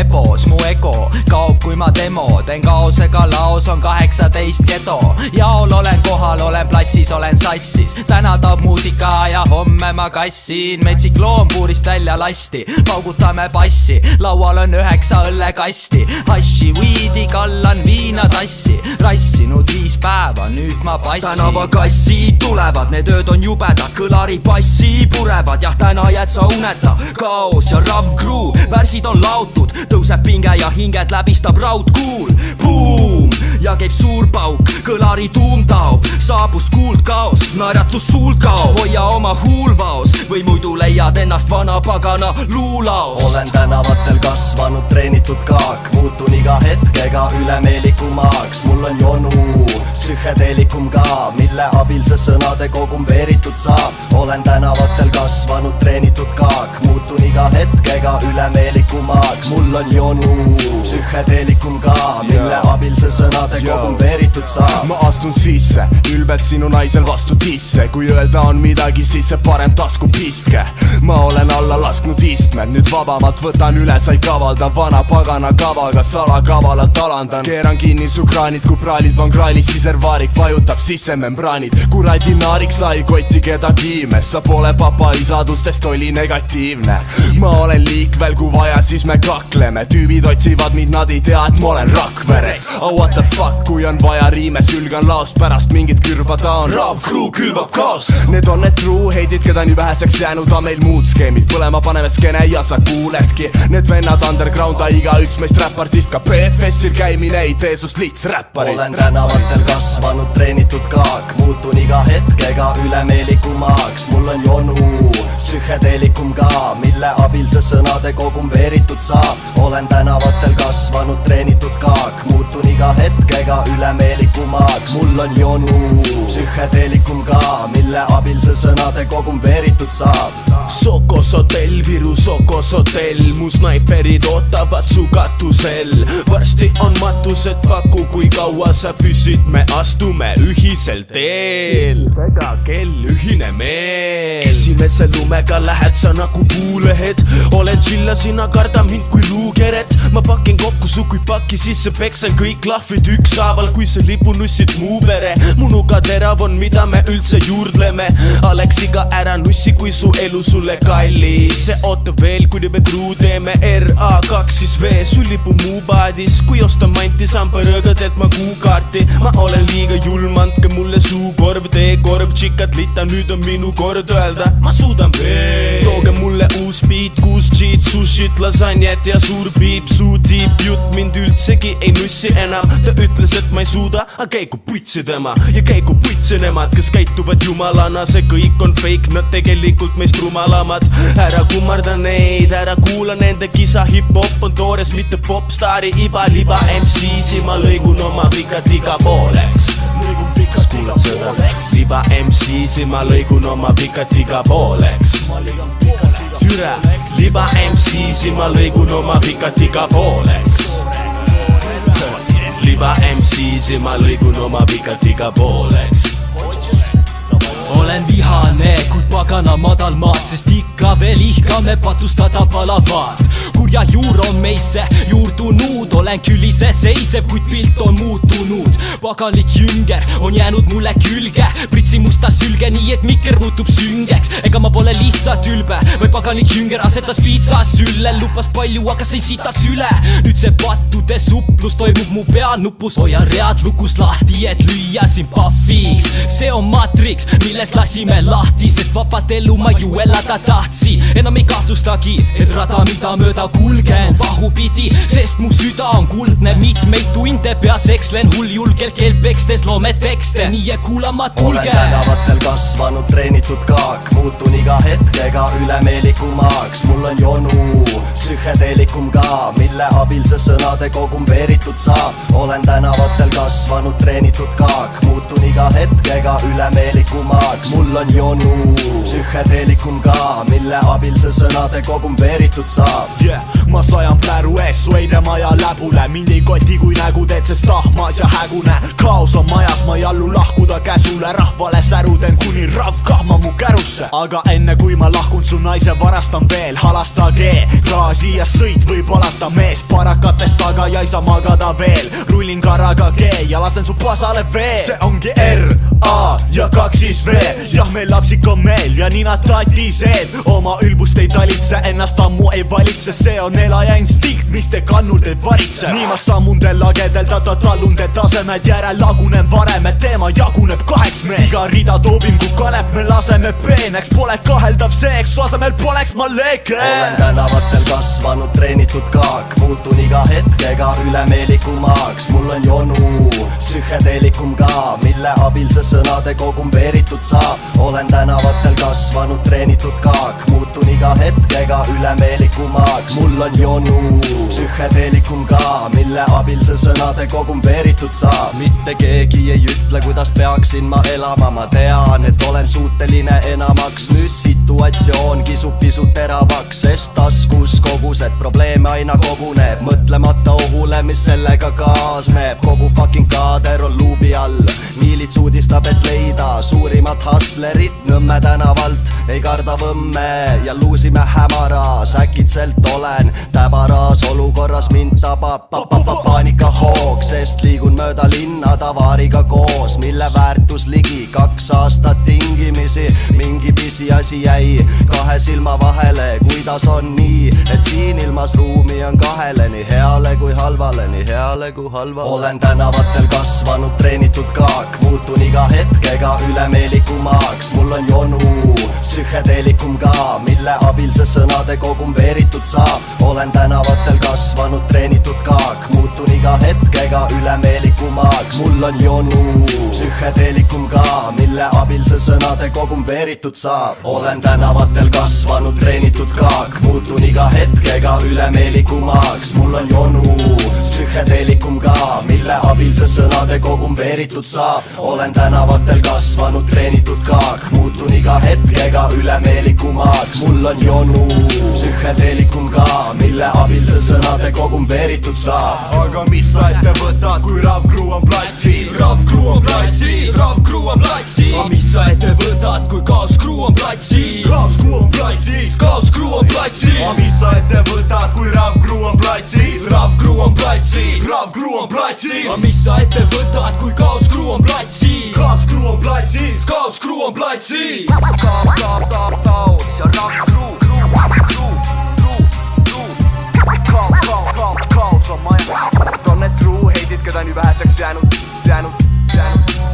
lepos, mu ego kaob kui ma demo, teen kaosega laos on 18 geto. jaol olen kohal, olen platsis, olen sassis, täna taob muusika ja homme ma kassin. metsik loom puurist välja lasti, paugutame passi, laual on 9 õllekasti. hassi, viidi, kallan viinatassi, rassinud 5 päeva, nüüd ma passin. tänavakassid tulevad, need ööd on jubedad, kõlari passi purevad, jah täna jääd sa uneta. kaos ja rav crew, värsid on laotud, tõuseb pinge ja hinged läbistab raudkuul. Buum ja käib suur pauk, kõlari tuum taob, saabus kuuld kaos, naeratus suult kaob. hoia oma huulvaos või muidu leiad ennast vana pagana luulaos. olen tänavatel kasvanud, treenitud kaak, muutun iga hetkega ülemeelikumaks. mul on jonu, psühhedeelikum ka, mille abil see sõnade kogum veeritud saab. olen tänavatel kasvanud, treenitud kaak, muutun iga hetkega ülemeelikumaks. mul on jonu, psühhedeelikum ka, mille abil see sõnade kogum veeritud saab. ma astun sisse, ülbed sinu naisel vastu tisse, kui öelda on midagi, siis see parem tasku pistke. ma olen alla lasknud istmed, nüüd vabamalt võtan üle, sa ei kavalda vana pagana kavaga, salakavalalt alandan. keeran kinni su kraanid, kui praalid van kraalis, siservaarik vajutab sisse membraanid. kuradi naarik sai kotti kedagi imes, sa pole papa isadustest oli negatiivne. ma olen liikvel, kui vaja, siis me kakleme, tüübid otsivad mind, nad ei tea, et ma olen Rakveres. Oh what the fuck, kui on vaja riime, sülgan laost, pärast mingit kürba taon. Rav crew külvab kaost. Need on need true heidid, keda nii väheseks jäänud on meil muud skeemid. põlema paneme skeene ja sa kuuledki, need vennad undergrounda, igaüks meist räpartist, ka BFS-il käimine ei tee sust lits räpparit. olen tänavatel kasvanud, treenitud kaak, muutun iga hetkega ülemeelikumaks. mul on jonu, psühhedeelikum ka, mille abil see sõnade kogum veeritud saab. olen tänavatel kasvanud, treenitud kaak, muutun iga hetkega ülemeelikumaks. mul on jonu, psühhedeelikum ka, mille abil see sõnade kogum veeritud saab. Sokos hotell, Viru Sokos hotell, mu snaiperid ootavad su katusel. varsti on matused, paku kui kaua sa püsid, me astume ühisel teel. väga kell, ühine meel. esimese lumega lähed sa nagu puulehed, olen chilla, sina karda mind kui luukeret. ma pakin kokku su kui paki sisse, peksen kõik lahvid ükshaaval, kui sa lipunussid mu pere. mu nuga terav on, mida me üldse juurdleme. Aleksiga ära nussi, kui su elu sulle kallis. see ootab veel, kuni me kruu teeme RA2 siis V, sul lipu mu paadis. kui osta manti, saan põrõgadelt ma kuukaarti. ma olen liiga julm, andke mulle suukorv, teekorv, tšikad lita, nüüd on minu kord öelda, ma suudan veel. tooge mulle uus beat, 6 G-d, sushit, lasanjet ja suur piip. suu tiip jutt mind üldsegi ei nussi enam. ta ütles, et ma ei suuda, aga käigu putsi tema ja käigu putsi nemad, kes käituvad jumalana. see kõik on fake, nad tegelikult meist rumalamad. ära kummarda neid, ära kuula nende kisa, hip-hop on toores, mitte popstaari iba-liba MC-si. ma lõigun oma pikad iga pooleks. kas kuulad seda? liba MC-si, ma lõigun oma pikad iga pooleks. türa, liba MC-si, ma lõigun oma pikad iga pooleks. liba MC-si, ma lõigun oma pikad iga pooleks. olen vihane, kui pagana madal maad, sest ikka veel ihkame patustada palavaad. kurja juur on meisse juurdunud, olen küll iseseisev, kuid pilt on muutunud. paganlik jünger on jäänud mulle külge, pritsi musta sülge, nii et mikker muutub süngeks. ega ma pole lihtsalt ülbe, vaid paganlik jünger asetas piitsa sülle, lupas palju, aga sai sitaks üle. nüüd see pattude suplus toimub mu peanupus, hoian read lukus lahti, et lüüa siin pahviks. see on maatriks, millest lasime lahti, sest vapat elu ma ju elada tahtsin. enam ei kahtlustagi, et rada, mida mööda kulgen, pahupidi, sest mu süda on kuldne. mitmeid tunde peas ekslen hulljulgelt kelpekstes loome tekste, nii et kuulama tulge. olen tänavatel kasvanud, treenitud kaak, muutun iga hetkega ülemeelikumaks. mul on jonu, psühhedeelikum ka, mille abil see sõnade kogum veeritud saab. olen tänavatel kasvanud, treenitud kaak, muutun iga hetkega ülemeelikumaks. mul on jonu, psühhedeelikum ka, mille abil see sõnade kogum veeritud saab. ma sajan pläru ees su eidemaja läbule. Mind ei koti kui nägu teed, sest tahmas ja hägune kaos on majas, ma ei allu lahkuda käsule. Rahvale säruden kuni rahv kahma mu kärusse. aga enne kui ma lahkun su naise varastan veel. halastage klaasi ja sõit võib alata mees. parakatest taga ja ei saa magada veel. rullin karaga G ja lasen su pasale vee. see ongi R, A ja 2 V. jah, meil lapsik on meil ja ninad tatised. oma ülbust ei talitse, ennast ammu ei valitse. see on elaja instinkt, mis te kannul teid varitse. nii ma sammun te lagedel, tallun te tasemed. järel lagunen varem, et teema jaguneb kaheks me. iga rida toobim kui kanep, me laseme peeneks. pole kaheldav see, eks su asemel poleks ma leke. olen tänavatel kasvanud, treenitud kaak. muutun iga hetkega ülemeelikumaks. mul on jonu, psühhedeelikum ka, mille abil see sõnade kogum veeritud saab. olen tänavatel kasvanud, treenitud kaak. muutun iga hetkega ülemeelikumaks. mul on jonu, psühhedeelikum ka, mille abil see sõnade kogum veeritud saab. mitte keegi ei ütle, kuidas peaksin ma elama. ma tean, et olen suuteline enamaks. nüüd situatsioon kisub pisut teravaks, sest taskus kogused probleeme aina koguneb. mõtlemata ohule, mis sellega kaasneb. kogu fucking kaader on luubi all. miilits uudistab, et leida suurimat hustlerit Nõmme tänavalt. ei karda võmme ja luusime hämaras. äkitselt olen täbaras olukorras, mind tabab paanikahoog, sest liigun mööda linna tavaariga koos, mille väärtus ligi 2 aastat tingimisi. mingi pisiasi jäi 2 silma vahele. kuidas on nii, et siin ilmas ruumi on kahele, nii heale kui halvale, nii heale kui halvale. olen tänavatel kasvanud, treenitud kaak. muutun iga hetkega ülemeelikumaks. mul on jonu, psühhedeelikum ka, mille abil see sõnade kogum veeritud saab. olen tänavatel kasvanud, treenitud kaak. muutun iga hetkega ülemeelikumaks. mul on jonu, psühhedeelikum ka, mille abil see sõnade kogum veeritud saab. olen tänavatel kasvanud, treenitud kaak. muutun iga hetkega ülemeelikumaks. mul on jonu, psühhedeelikum ka, mille abil see sõnade kogum veeritud saab. olen tänavatel kasvanud, treenitud kaak. muutun iga hetkega ülemeelikumaks. mul on jonu, psühhedeelikum ka, mille abil see sõnade kogum veeritud saab. aga mis sa ette võtad, kui Ravcrew on platsis? Ravcrew on platsis, Ravcrew on platsis. aga mis sa ette võtad, kui Kaoscrew on platsis? Kaoscrew on platsis, Kaoscrew on platsis. aga mis sa ette võtad, kui Ravcrew on platsis? Ravcrew on platsis, Ravcrew on platsis. aga mis sa ette võtad, kui Kaoscrew on platsis? Kaoscrew on platsis, Kaoscrew on platsis. Kaos ja Ravcrew, kaos on maja. on need true heidid, keda nii väheseks jäänud